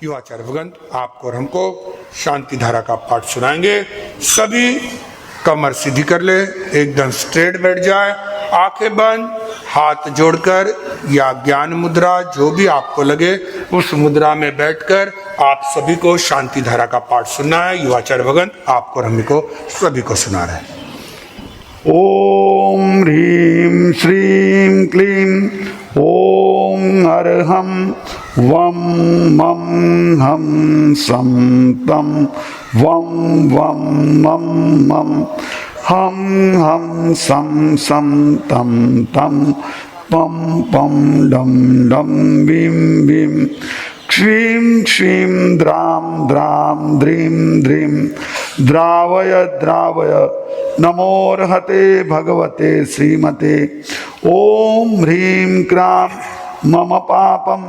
युवाचार्य भगवंत आपको और हमको शांति धारा का पाठ सुनाएंगे। सभी कमर सीधी कर ले, एकदम स्ट्रेट बैठ जाए, आंखें बंद, हाथ जोड़कर या ज्ञान मुद्रा जो भी आपको लगे उस मुद्रा में बैठकर आप सभी को शांति धारा का पाठ सुनना है। युवाचार्य भगवंत आपको और हमको सभी को सुना रहे हैं। ओम ह्रीं श्रीं क्लीं ओम अर्हं वं मं हं सं तं वं वं मं मं हं हं सं सं तं तं पं पं डं डं विं विं क्षीं क्षीं द्रां द्रां द्रीं द्रीं द्रावय द्रावय नमोर्हते भगवते श्रीमते। ओम ह्रीं क्रां मम पापं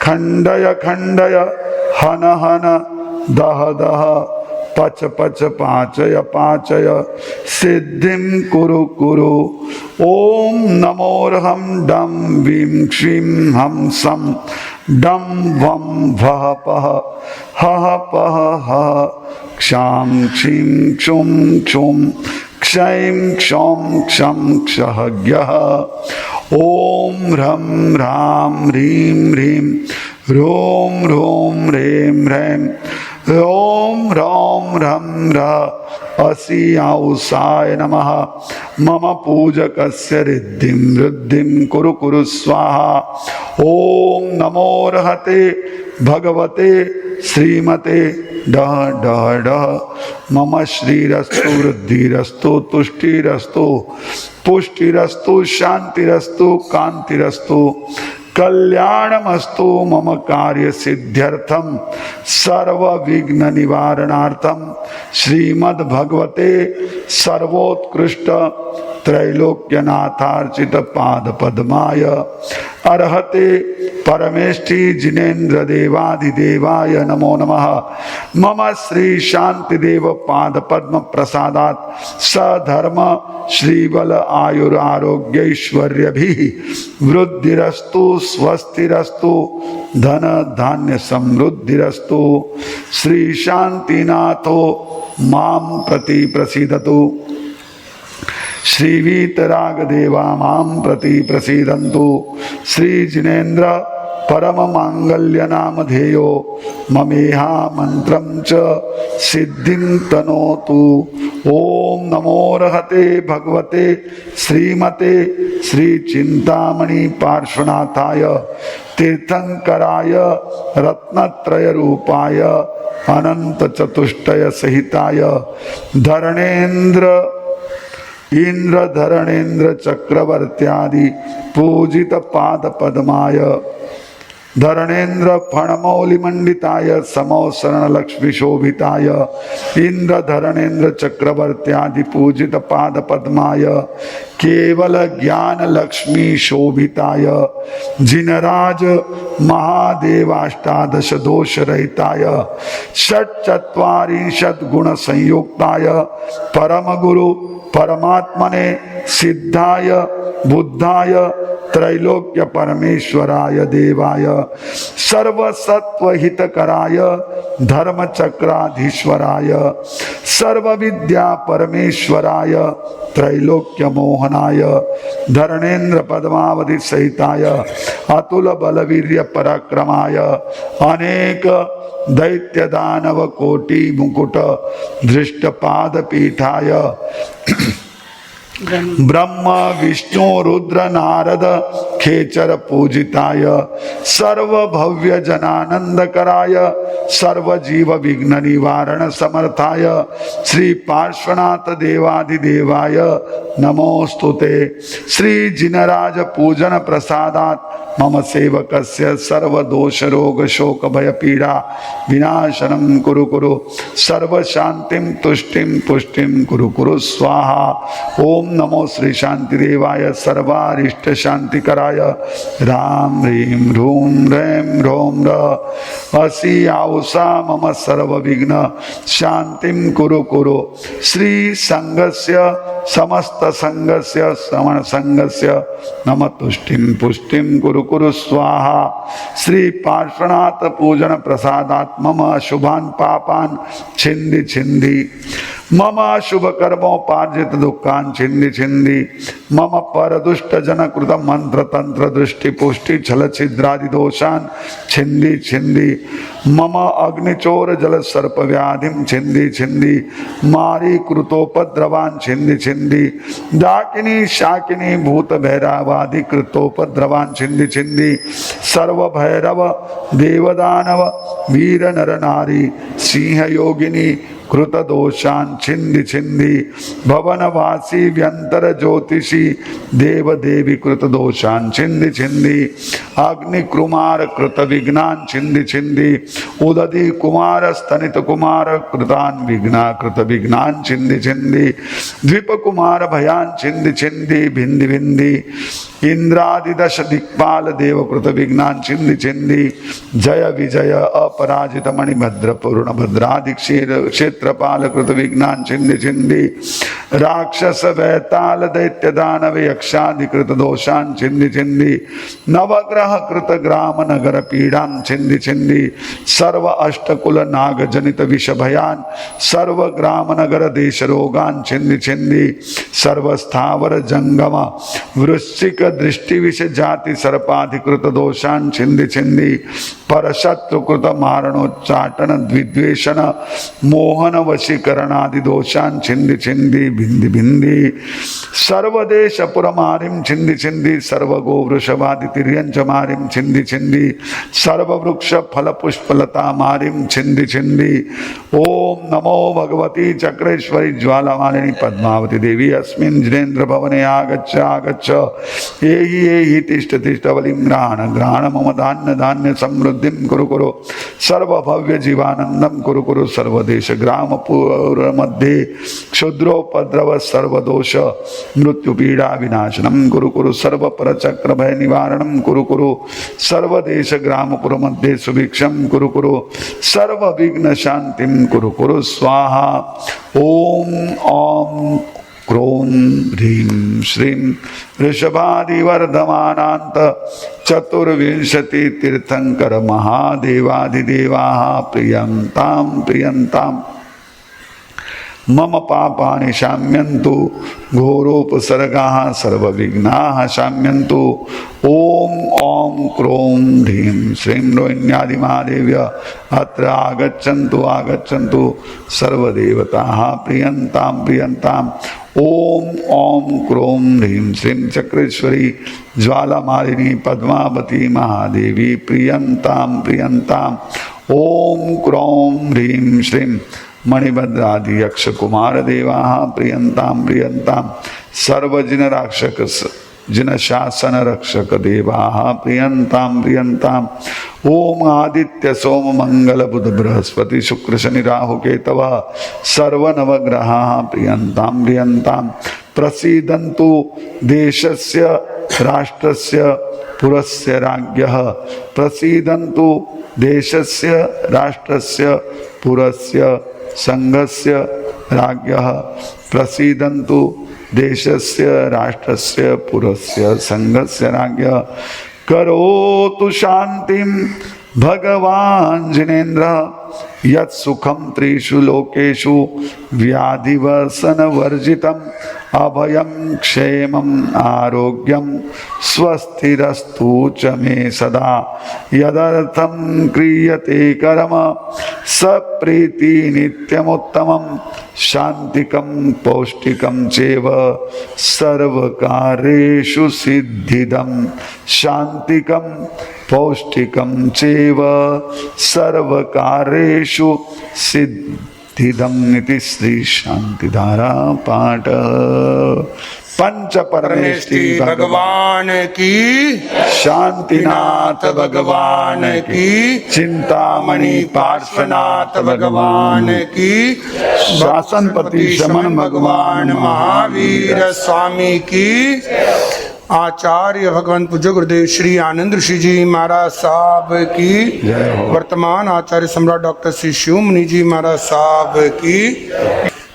खंडय खंडय हन हन दह दह पच पच पाचय पाचय सिद्धिं कुरु कुरु। ओम नमोर्हं डं वीं क्षीं हं सं डं वं वः पः हः पः हः क्षां क्षीं क्षुं क्षुं क्षैं क्षौं क्षं क्षः ज्ञः। ओम ह्रं ह्रां ह्रीं ह्रीं ह्रों ह्रों ह्रें ह्रैं ओम ह्रौं ह्रं ह्रः असियाउसाय नमः। मम पूजकस्य रिद्धिं रिद्धिं कुरु कुरु स्वाहा। ओम नमोर्हते भगवते श्रीमते डः डः डः। मम श्रीरस्तु वृद्धिरस्तु तुष्टिरस्तु पुष्टिरस्तु शांतिरस्तु कांतिरस्तु कल्याणमस्तु मम कार्य सिद्ध्यर्थम सर्व विघ्न निवारणार्थम श्रीमद् भगवते सर्वोत्कृष्ट त्रैलोक्यनाथार्चित पाद पद्माय अर्हते परमेष्टि जिनेन्द्र देवाधिदेवाय नमो नमः। मम श्री शांतिदेव पाद पद्म प्रसादात् सधर्म श्रीबल आयुर आरोग्य ऐश्वर्य भी वृद्धिरस्तु स्वस्तिरस्तु धन धान्य समृद्धिरस्तु। श्री शांतिनाथो मां प्रति प्रसीदतु। श्री वीतरागदेवा मां प्रति प्रसीदन्तु। श्री जिनेन्द्र परम मांगल्य नामधेयो ममेहा मंत्रं च सिद्धिं तनोतु। ओम नमोर्हते भगवते श्रीमते श्री चिंतामणि पार्श्वनाथाय तीर्थंकराय रत्नत्रय रूपाय अनंत चतुष्टय सहिताय धरणेन्द्र इंद्र धरणेन्द्र चक्रवर्त्यादि पूजित पाद पद्माय धरणेन्द्र फणमौलि मंडिताय समो शरण लक्ष्मी शोभिताय इंद्र धरणेन्द्र चक्रवर्त्यादि पूजित पाद पद्माय केवल ज्ञान लक्ष्मी शोभिताय जिनराज महादेवाष्टादश दोष रहिताय षट्चत्वारिंशत् गुण संयुक्ताय परम गुरु परमात्मने सिद्धाय बुद्धाय त्रैलोक्य परमेश्वराय देवाय सर्वसत्व हितकराय धर्म चक्राधीश्वराय सर्व विद्या परमेश्वराय त्रैलोक्य मोहनाय धरणेन्द्र पद्मावधि सहिताय अतुल बलवीर्य पराक्रमाय अनेक दैत्य दानव कोटि मुकुट धृष्ट पाद पीठाय ब्रह्म विष्णु रुद्र नारद खेचर पूजिताय सर्व भव्य जनानंद कराय सर्व जीव विघ्न निवारण समर्थाय श्री पार्श्वनाथ देवाधिदेवाय नमोस्तुते। श्री जिनराज पूजन प्रसादात् मम सेवकस्य सर्व दोष रोग शोक भय पीड़ा विनाशनम कुरु कुरु सर्व शांतिम तुष्टिम पुष्टिम कुरु कुरु स्वाहा। ओम नमो श्री शांतिदेवाय सर्वारिष्ट शांतिकराय राम ह्रीं ह्रूं ह्रैं ह्रौं असी आउषा मम सर्व विघ्न शांतिम कुरु कुरु। श्री संघस्य समस्त संघस्य श्रवण संघस्य नम तुष्टिम पुष्टिम कुरु कुरु स्वाहा। श्री पार्श्वनाथ पूजन प्रसादात् मम शुभान पापान छिंदी छिंदी मम शुभ कर्मों पार्जित दुखान छिंदी छिंदी मम पर दुष्ट जन कृत मंत्र तंत्र दृष्टि पुष्टि छल छिद्रादि दोषान छिंदी छिंदी मम अग्निचोर जल सर्प व्याधिम छिंदी छिंदी मारी कृतोपद्रवान छिंदी छिंदी डाकिनी शाकिनी भूत भैरवादि कृतोपद्रवान छिंदी छिंदी सर्व भैरव देवदानव वीर नर नारी सिंह योगिनी कृत दोषान छिंदी छिंदी भवनवासी व्यंतर ज्योतिषी देव देवी कृत दोषान छिंदी छिंदी अग्नि कुमार कृत विघ्नान छिंदी छिंदी उदधि कुमार स्तनित कुमार कृतान विघ्ना कृत विघ्नान छिंदी छिंदी द्वीप कुमार भयान छिंदी छिंदी भिंदी भिंदी इंद्रादि दश दिक्पाल देव कृत विघ्नान छिंदी छिंदी जय विजय अपराजित मणिभद्र पूर्ण भद्रादि क्षेत्रपाल कृत विघ्नान छिंदी छिंदी राक्षस वैताल दैत्य दानव यक्षादि कृत दोषान छिंदी छिंदी नवग्रह कृत ग्राम नगर पीड़ान छिंदी छिंदी सर्व अष्टकुल नाग जनित विष भयान सर्व ग्राम नगर देश रोगान छिंदी छिंदी सर्व स्थावर जंगम वृश्चिक दृष्टि विष जाति सर्पाधिकृत दोषान छिंदी छिंदी पर शत्रुकृत मारणोच्चाटन द्विद्वेषण मोहन वशीकरणादि दोषान छिंदी छिंदी भिंदी भिंदी सर्वदेश पुरमारिम छिंदी छिंदी सर्व गोवृषवादि तिर्यंच मारिम छिंदी छिंदी सर्व वृक्ष फल पुष्पलता मारिम छिंदी छिंदी ओम नमो भगवती चक्रेश्वरी ज्वालामालिनी पद्मावती देवी अस्मिन् जिनेन्द्र भवने आगच्छ आगच्छ एहि तिष्ठ तिष्ठ बलिं ग्रहण ग्रहण मम धान्य धान्य समृद्धिं कुरु कुरु सर्व भव्य जीवानंदम कुरु कुरु सर्वदेश ग्राम पुर मध्ये क्षुद्रोपद्रव सर्वदोष मृत्यु पीड़ा विनाशनम कुरु कुरु सर्व पर चक्र भय निवारणम कुरु कुरु सर्वदेश ग्राम पुर मध्ये सुभिक्षम कुरु कुरु सर्व विघ्न शांतिम कुरु कुरु स्वाहा। ओम ओम क्रों ह्रीं श्रीं ऋषभादिवर्धमानान्त चतुर्विंशति तीर्थंकर महादेवाधिदेवाः प्रियंतां प्रियंतां मम पापानि शाम्यन्तु घोरोपसर्गाः सर्वविघ्नाः शाम्यन्तु। ओम ओम क्रों ह्रीं श्रीं रोहिण्यादि महादेव्य अत्र आगच्छन्तु आगच्छन्तु सर्वदेवताः प्रियन्तां प्रियन्ताम्। ओम ओम क्रों ह्रीं श्रीं चक्रेश्वरी ज्वालामालिनी पद्मावती महादेवी प्रियन्तां प्रियन्ताम्। ओम क्रों ह्रीं श्रीं मणिभद्रादि यक्ष कुमार देवाः प्रियन्तां प्रियन्तां सर्वजिन राक्षक जिन शासन रक्षक देवाः प्रियन्तां प्रियन्ताम्। ओम आदित्य सोम मंगल बुध बृहस्पति शुक्र शनि राहु केतव सर्व नवग्रहाः प्रियन्तां प्रियन्तां प्रसीदन्तु देशस्य राष्ट्रस्य पुरस्य राज्ञः प्रसीदन्तु देशस्य राष्ट्रस्य पुरस्य संघस्य राज्ञः प्रसीदन्तु देशस्य राष्ट्रस्य पुरस्य संघस्य राज्ञः करोतु शांतिं भगवान् जिनेन्द्रः यत् सुखं त्रिषु लोकेषु व्याधिवसन वर्जितम् अभयं क्षेमम् आरोग्यं स्वस्तिरस्तु च मे सदा यदर्थं क्रियते कर्म सप्रीति नित्यमुत्तमं शान्तिकं पौष्टिकं चैव सर्वकार्येषु सिद्धिदं शान्तिकं पौष्टिकं चैव सर्वकार्येषु सिद्धिदम् इति श्री शांतिधारा पाठ। पंच परमेष्टि भगवान की, शांतिनाथ भगवान की, चिंतामणि पार्श्वनाथ भगवान की, शासनपति शमन भगवान महावीर स्वामी की। आचार्य भगवान पूज्य गुरुदेव श्री आनंद ऋषि जी महाराज साहब की जय हो। वर्तमान आचार्य सम्राट डॉक्टर श्री शिव मुनि जी महाराज साहब की।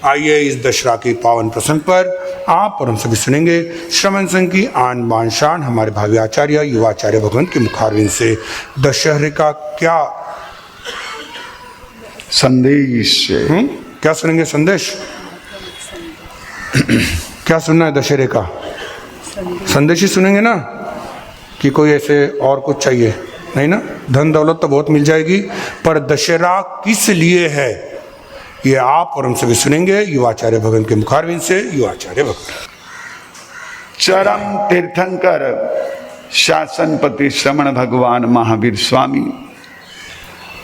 आइए इस दशहरा के पावन प्रसंग पर आप और हम सभी सुनेंगे श्रवण संघ की आन बान शान हमारे भावी आचार्य युवाचार्य भगवंत के मुखारविंद से दशहरे का क्या संदेश है। क्या सुनेंगे संदेश? क्या सुनना है दशहरे का? संदेश ही सुनेंगे ना, कि कोई ऐसे और कुछ चाहिए? नहीं ना, धन दौलत तो बहुत मिल जाएगी, पर दशहरा किस लिए है ये आप और हम सभी सुनेंगे युवाचार्य भगवान के मुखारविंद से। युवाचार्य भगवान चरम तीर्थंकर शासनपति श्रमण भगवान महावीर स्वामी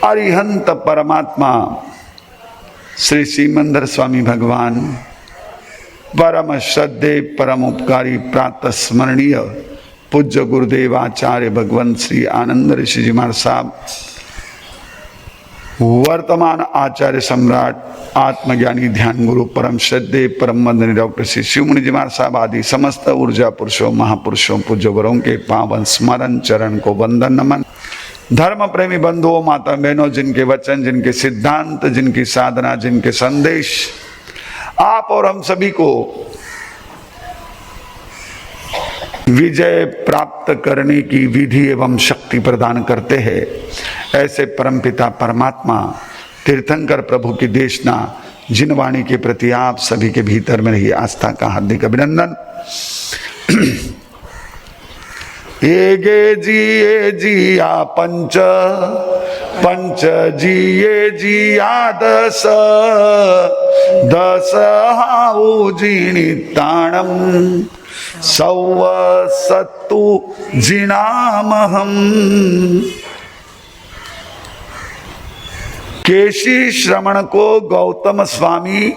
अरिहंत परमात्मा श्री सीमंदर स्वामी भगवान परम श्रद्धे परम उपकारी प्रातः स्मरणीय पूज्य गुरुदेव आचार्य भगवंत श्री आनंद ऋषि जी महाराज साहब, वर्तमान आचार्य सम्राट आत्मज्ञानी ध्यान गुरु परम श्रद्धे परम वंदनीय डॉक्टर श्री शिव मुनि जी महाराज साहब आदि समस्त ऊर्जा पुरुषों महापुरुषों पूज्य गुरुओं के पावन स्मरण चरण को वंदन नमन। धर्म प्रेमी बंधुओं माता बहनों, जिनके वचन, जिनके सिद्धांत, जिनकी साधना, जिनके संदेश आप और हम सभी को विजय प्राप्त करने की विधि एवं शक्ति प्रदान करते हैं, ऐसे परमपिता परमात्मा तीर्थंकर प्रभु की देशना जिन वाणी के प्रति आप सभी के भीतर में रही आस्था का हार्दिक अभिनंदन। ये जिया पंच पंच जिये जिया दस दस हाउ जिनी ताणम सौव सत्तु जिनामहम। केशी श्रमण को गौतम स्वामी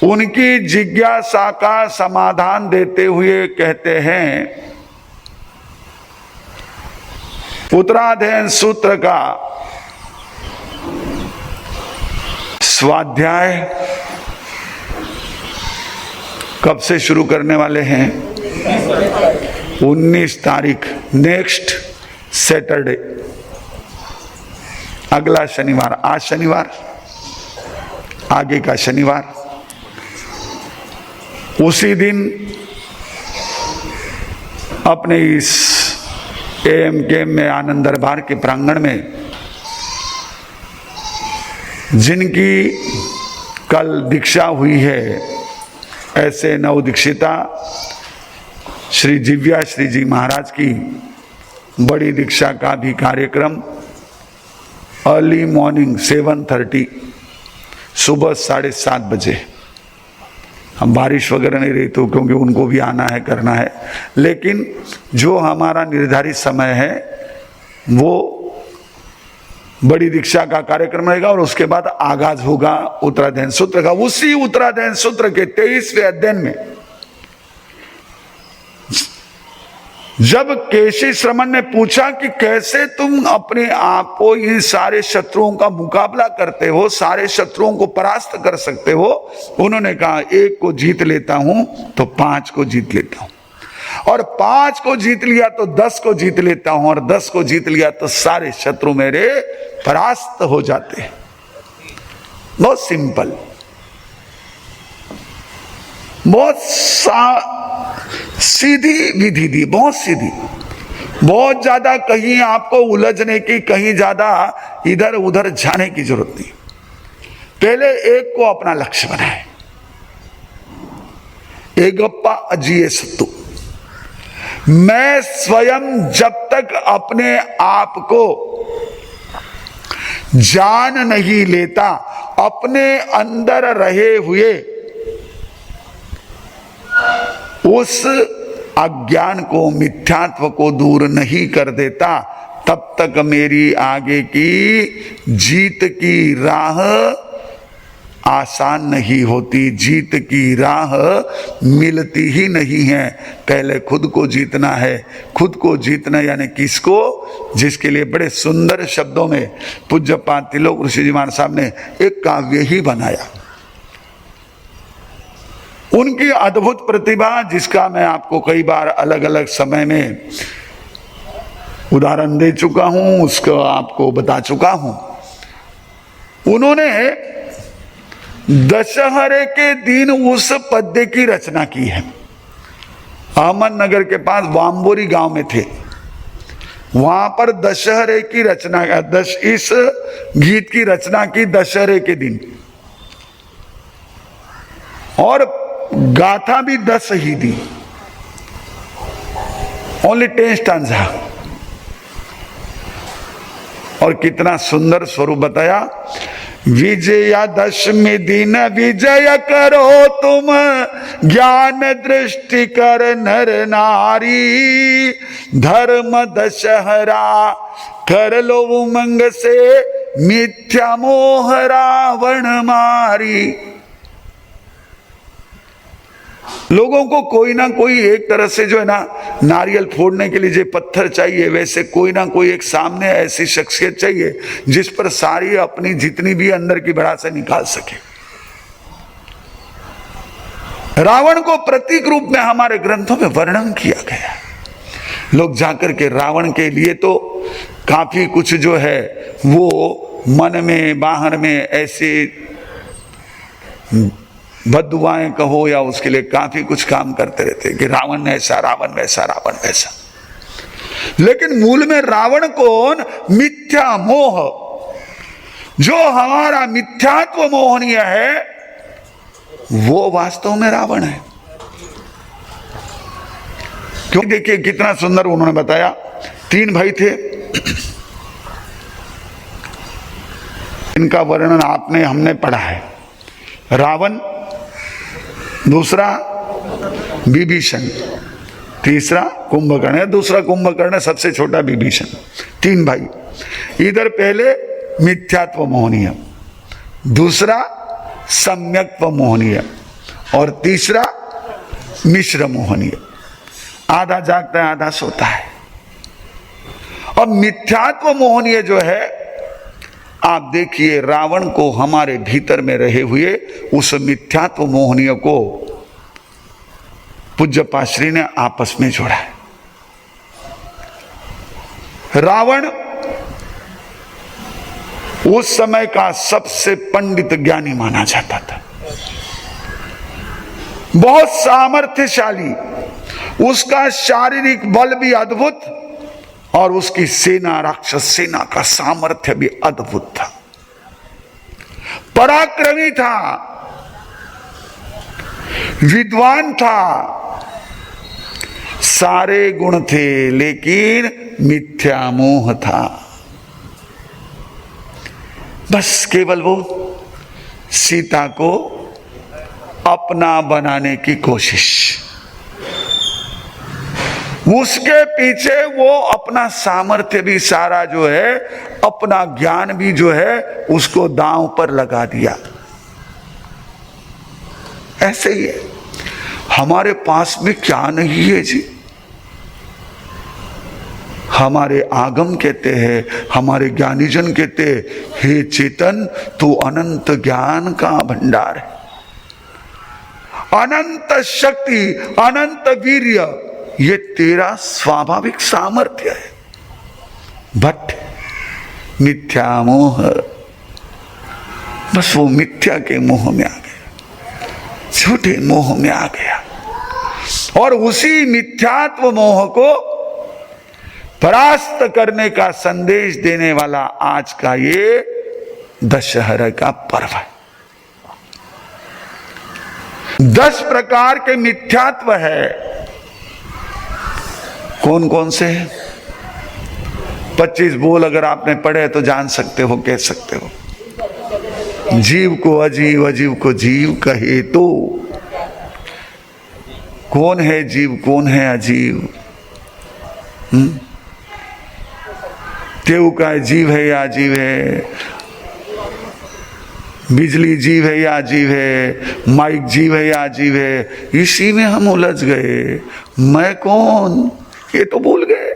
उनकी जिज्ञासा का समाधान देते हुए कहते हैं, उत्तराध्ययन सूत्र का स्वाध्याय कब से शुरू करने वाले हैं? 19 तारीख, नेक्स्ट सैटरडे, अगला शनिवार। आज शनिवार, आगे का शनिवार, उसी दिन अपने इस AMK में आनंद दरबार के प्रांगण में जिनकी कल दीक्षा हुई है, ऐसे नव दीक्षिता श्री जिव्या श्री जी महाराज की बड़ी दीक्षा का भी कार्यक्रम अर्ली मॉर्निंग 7:30 सुबह 7:30 बजे। हम बारिश वगैरह नहीं रही तो, क्योंकि उनको भी आना है करना है, लेकिन जो हमारा निर्धारित समय है वो बड़ी दीक्षा का कार्यक्रम रहेगा और उसके बाद आगाज होगा उत्तराध्ययन सूत्र का। उसी उत्तराध्ययन सूत्र के 23वें अध्ययन में जब केशी श्रमण ने पूछा कि कैसे तुम अपने आप को इन सारे शत्रुओं का मुकाबला करते हो, सारे शत्रुओं को परास्त कर सकते हो, उन्होंने कहा 1 को जीत लेता हूं तो 5 को जीत लेता हूं, और 5 को जीत लिया तो 10 को जीत लेता हूं, और 10 को जीत लिया तो सारे शत्रु मेरे परास्त हो जाते हैं। बहुत सिंपल, बहुत सीधी विधि दी, बहुत सीधी, बहुत ज्यादा कहीं आपको उलझने की, कहीं ज्यादा इधर उधर जाने की जरूरत नहीं। पहले एक को अपना लक्ष्य बनाए, एगप्पा अजिए सत्तु। मैं स्वयं जब तक अपने आप को जान नहीं लेता, अपने अंदर रहे हुए उस अज्ञान को, मिथ्यात्व को दूर नहीं कर देता, तब तक मेरी आगे की जीत की राह आसान नहीं होती, जीत की राह मिलती ही नहीं है। पहले खुद को जीतना है। खुद को जीतना यानी किसको? जिसके लिए बड़े सुंदर शब्दों में पूज्यपाद तिलोक ऋषि जी महाराज साहब ने एक काव्य ही बनाया। उनकी अद्भुत प्रतिभा, जिसका मैं आपको कई बार अलग अलग समय में उदाहरण दे चुका हूं, उसको आपको बता चुका हूं। उन्होंने दशहरे के दिन उस पद्य की रचना की है। अहमदनगर के पास वाम्बोरी गांव में थे, वहां पर दशहरे की रचना, इस गीत की रचना की दशहरे के दिन, और गाथा भी 10 ही दी, ओनली 10 स्टांजा। और कितना सुंदर स्वरूप बताया। विजयादशमी दिन विजय करो तुम, ज्ञान दृष्टि कर नर नारी, धर्म दशहरा कर लो उमंग से, मिथ्या मोह रावण मारी। लोगों को कोई ना कोई एक तरह से जो है ना, नारियल फोड़ने के लिए जो पत्थर चाहिए, वैसे कोई ना कोई एक सामने ऐसी शख्सियत चाहिए जिस पर सारी अपनी जितनी भी अंदर की भड़ास निकाल सके। रावण को प्रतीक रूप में हमारे ग्रंथों में वर्णन किया गया। लोग जाकर के रावण के लिए तो काफी कुछ जो है वो मन में बाहर में ऐसे बद्दुआएं कहो या उसके लिए काफी कुछ काम करते रहते कि रावण ऐसा, रावण वैसा, रावण वैसा। लेकिन मूल में रावण कौन? मिथ्या मोह। जो हमारा मिथ्यात्व मोहनीय है वो वास्तव में रावण है। क्यों? देखिए कितना सुंदर उन्होंने बताया। 3 भाई थे, इनका वर्णन आपने हमने पढ़ा है। रावण, दूसरा विभीषण, तीसरा कुंभकर्ण। दूसरा कुंभकर्ण, सबसे छोटा विभीषण। 3 भाई। इधर पहले मिथ्यात्व मोहनीय, दूसरा सम्यक्त्व मोहनीय, और तीसरा मिश्र मोहनीय। आधा जागता है आधा सोता है। और मिथ्यात्व मोहनीय जो है, आप देखिए रावण को हमारे भीतर में रहे हुए उस मिथ्यात्व मोहनीय को पूज्य पाश्री ने आपस में जोड़ा है। रावण उस समय का सबसे पंडित ज्ञानी माना जाता था, बहुत सामर्थ्यशाली, उसका शारीरिक बल भी अद्भुत और उसकी सेना, राक्षस सेना का सामर्थ्य भी अद्भुत था। पराक्रमी था, विद्वान था, सारे गुण थे, लेकिन मिथ्या मोह था। बस केवल वो सीता को अपना बनाने की कोशिश, उसके पीछे वो अपना सामर्थ्य भी सारा जो है, अपना ज्ञान भी जो है उसको दांव पर लगा दिया। ऐसे ही है, हमारे पास में क्या नहीं है जी। हमारे आगम कहते हैं, हमारे ज्ञानीजन कहते हैं, हे चेतन तू अनंत ज्ञान का भंडार है, अनंत शक्ति, अनंत वीर्य, ये तेरा स्वाभाविक सामर्थ्य है। बट मिथ्या मोह, बस वो मिथ्या के मोह में आ गया, झूठे मोह में आ गया, और उसी मिथ्यात्व मोह को परास्त करने का संदेश देने वाला आज का ये दशहरा का पर्व है। 10 प्रकार के मिथ्यात्व है। कौन कौन से हैं? 25 बोल अगर आपने पढ़े तो जान सकते हो, कह सकते हो। जीव को अजीव, अजीव को जीव कहे तो कौन है जीव, कौन है अजीव? तेऊ का जीव है या अजीव है? बिजली जीव है या अजीव है? माइक जीव है या अजीव है? इसी में हम उलझ गए। मैं कौन, ये तो भूल गए।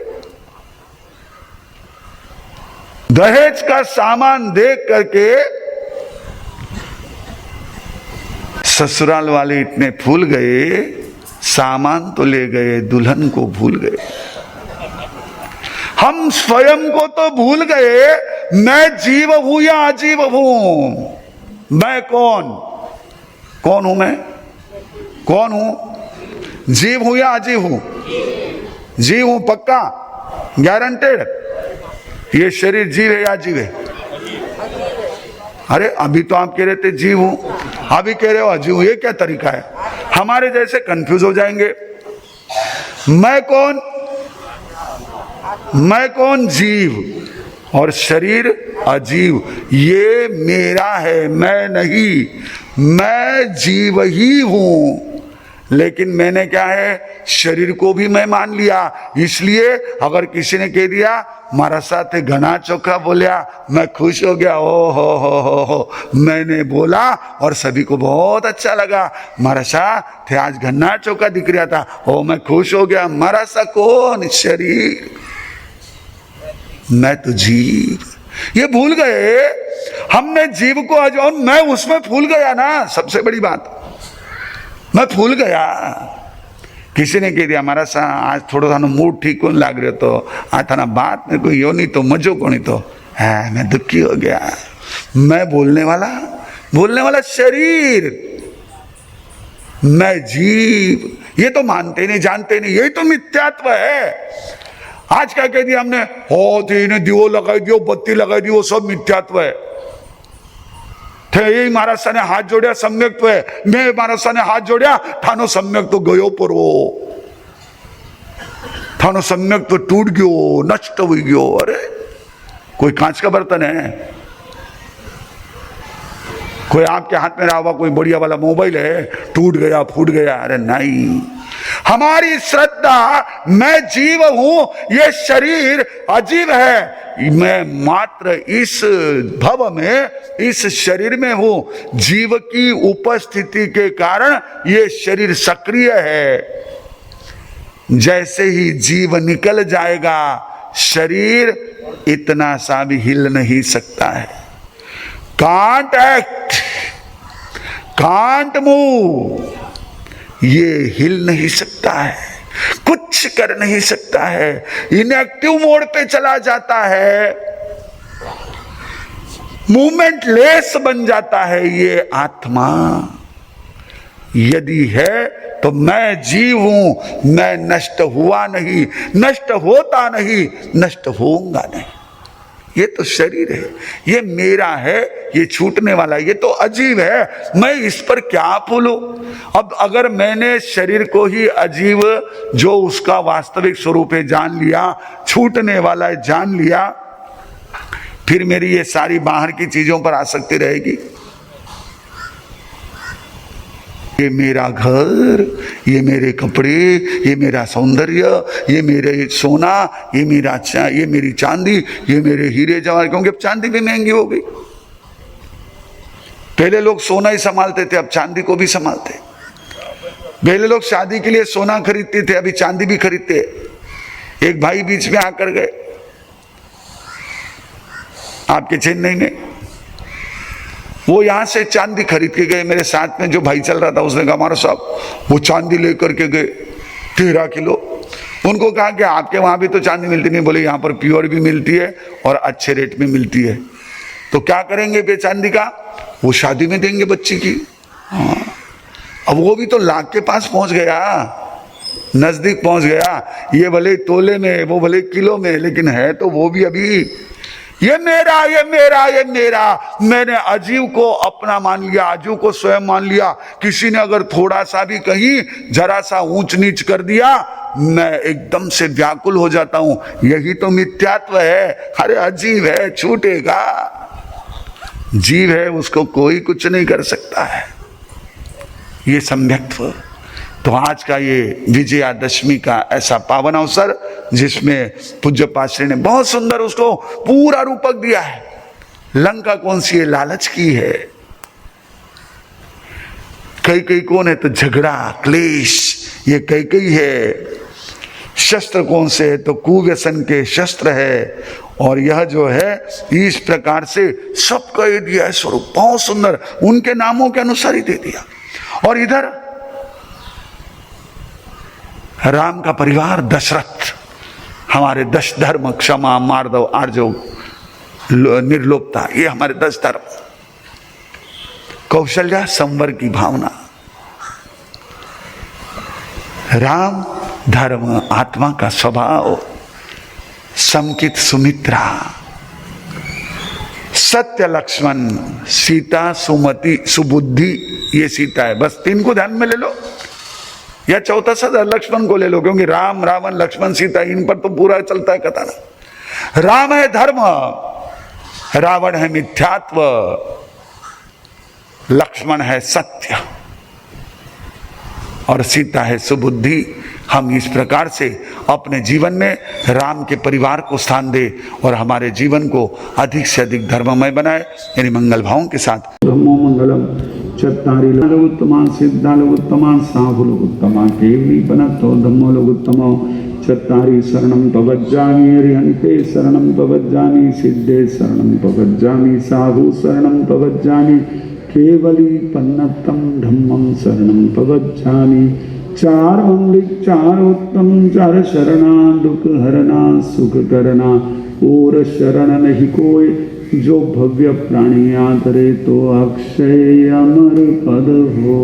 दहेज का सामान देख करके ससुराल वाले इतने फूल गए, सामान तो ले गए, दुल्हन को भूल गए। हम स्वयं को तो भूल गए, मैं जीव हूं या अजीव हूं? मैं कौन हूं? मैं कौन हूं? जीव हूं या अजीव हूं? जीव हूं, पक्का, गारंटेड। ये शरीर जीव है या अजीव है? अरे अभी तो आप कह रहे थे जीव हूं, अभी कह रहे हो अजीव हूं, ये क्या तरीका है? हमारे जैसे कंफ्यूज हो जाएंगे। मैं कौन? जीव, और शरीर अजीव। ये मेरा है, मैं नहीं, मैं जीव ही हूं। लेकिन मैंने क्या है, शरीर को भी मैं मान लिया। इसलिए अगर किसी ने कह दिया मारा साथ घना चोखा बोलिया, मैं खुश हो गया। ओ हो, मैंने बोला और सभी को बहुत अच्छा लगा। मारा सा थे आज घना चोखा दिख रहा था, ओ मैं खुश हो गया। मारा सा कौन? शरीर। मैं तो जीव। ये भूल गए हमने जीव को, और मैं उसमें भूल गया ना। सबसे बड़ी बात, मैं भूल गया। किसी ने कह दिया हमारा सा आज थोड़ा सा मूड ठीक कौन लाग रहे, तो आज थाना बात में कोई यो नहीं तो मजो को नहीं, तो है मैं दुखी हो गया। मैं बोलने वाला शरीर, मैं जीव। ये तो मानते नहीं, जानते नहीं, यही तो मिथ्यात्व है। आज क्या कह दिया हमने, हो इन्हें दियो लगाई दियो, बत्ती लगाई दियो, सब मिथ्यात्व है। थे यही महाराज सा ने हाथ जोड़िया, सम्यक तो है। मैं महाराज सा ने हाथ जोड़िया, थानो सम्यक तो गयो पर वो, थानो सम्यक तो टूट गयो, नष्ट हुई गयो। अरे कोई कांच का बर्तन है, कोई आपके हाथ में रहा हुआ कोई बढ़िया वाला मोबाइल है, टूट गया फूट गया? अरे नहीं। हमारी श्रद्धा मैं जीव हूं, ये शरीर अजीव है। मैं मात्र इस भव में, इस शरीर में हूं। जीव की उपस्थिति के कारण ये शरीर सक्रिय है। जैसे ही जीव निकल जाएगा, शरीर इतना सा भी हिल नहीं सकता है। कांट एक्ट, कांट मूव, ये हिल नहीं सकता है, कुछ कर नहीं सकता है, इनएक्टिव मोड पे चला जाता है, मूवमेंट लेस बन जाता है ये आत्मा। यदि है तो मैं जीव हूं, मैं नष्ट हुआ नहीं, नष्ट होता नहीं, नष्ट होऊंगा नहीं। ये तो शरीर है, ये मेरा है, ये छूटने वाला, ये तो अजीब है। मैं इस पर क्या फूलूं? अब अगर मैंने शरीर को ही अजीब, जो उसका वास्तविक स्वरूप है, जान लिया, छूटने वाला है जान लिया, फिर मेरी ये सारी बाहर की चीजों पर आसक्ति रहेगी। ये मेरा घर, ये मेरे कपड़े, ये मेरा सौंदर्य, ये मेरे सोना, ये मेरी चांदी, ये मेरे हीरे जवाहर, क्योंकि अब चांदी भी महंगी हो गई। पहले लोग सोना ही संभालते थे, अब चांदी को भी संभालते। पहले लोग शादी के लिए सोना खरीदते थे, अभी चांदी भी खरीदते। एक भाई बीच में आकर गए आपके चेन्नई में, वो यहां से चांदी खरीद के गए। मेरे साथ में जो भाई चल रहा था उसने कहा हमारा साहब वो चांदी लेकर के गए 13 किलो। उनको कहा कि आपके वहां भी तो चांदी मिलती नहीं? बोले यहाँ पर प्योर भी मिलती है और अच्छे रेट में मिलती है। तो क्या करेंगे बे चांदी का? वो शादी में देंगे बच्ची की। हाँ, अब वो भी तो लाख के पास पहुंच गया, नजदीक पहुंच गया। ये भले तोले में, वो भले किलो में, लेकिन है तो वो भी अभी ये मेरा, ये मेरा, ये मेरा। मैंने अजीव को अपना मान लिया, अजीव को स्वयं मान लिया। किसी ने अगर थोड़ा सा भी कहीं जरा सा ऊंच नीच कर दिया, मैं एकदम से व्याकुल हो जाता हूं। यही तो मिथ्यात्व है। अरे अजीव है, छूटेगा। जीव है, उसको कोई कुछ नहीं कर सकता है। ये सम्यक्त्व। तो आज का ये विजयादशमी का ऐसा पावन अवसर, जिसमें पूज्य पाश्री ने बहुत सुंदर उसको पूरा रूपक दिया है। लंका कौन सी है? लालच की है। कई कौन है? तो झगड़ा क्लेश, ये कई है। शस्त्र कौन से है? तो कुव्यसन के शस्त्र है। और यह जो है इस प्रकार से सबका ये दिया है स्वरूप, बहुत सुंदर, उनके नामों के अनुसार ही दे दिया। और इधर राम का परिवार दशरथ, हमारे 10 धर्म, क्षमा, मार्दव, आर्जव, निर्लोभता, ये हमारे 10 धर्म। कौशल्या, संवर की भावना। राम धर्म, आत्मा का स्वभाव, समकित सुमित्रा, सत्य लक्ष्मण, सीता सुमति सुबुद्धि, ये सीता है। बस 3 को ध्यान में ले लो, या चौथा सदा लक्ष्मण को ले लो, क्योंकि राम, रावण, लक्ष्मण, सीता, इन पर तो पूरा चलता है कथा। राम है धर्म, रावण है मिथ्यात्व, लक्ष्मण है सत्य और सीता है सुबुद्धि। हम इस प्रकार से अपने जीवन में राम के परिवार को स्थान दे और हमारे जीवन को अधिक से अधिक धर्ममय बनाए, यानी मंगल भावों के साथ। धम्मो मंगलम चत्तारि लोकोत्तमा सिद्धा लोकोत्तमा साहु लोकोत्तमा केवली बनतो धम्मो लोकोत्तमो चत्तारि शरणं प्रवज्जामि हरिहन्ते शरणं प्रवज्जामि सिद्धे शरणं प्रवज्जामि साहु शरणं प्रवज्जामि केवली पन्नतं धम्मं शरणं प्रवज्जामि। 4 मंगलिक 4 उत्तम 4 शरणा दुख हरना सुख करना और शरण नहीं कोई जो भव्य प्राणी आदरे तो अक्षय अमर पद हो।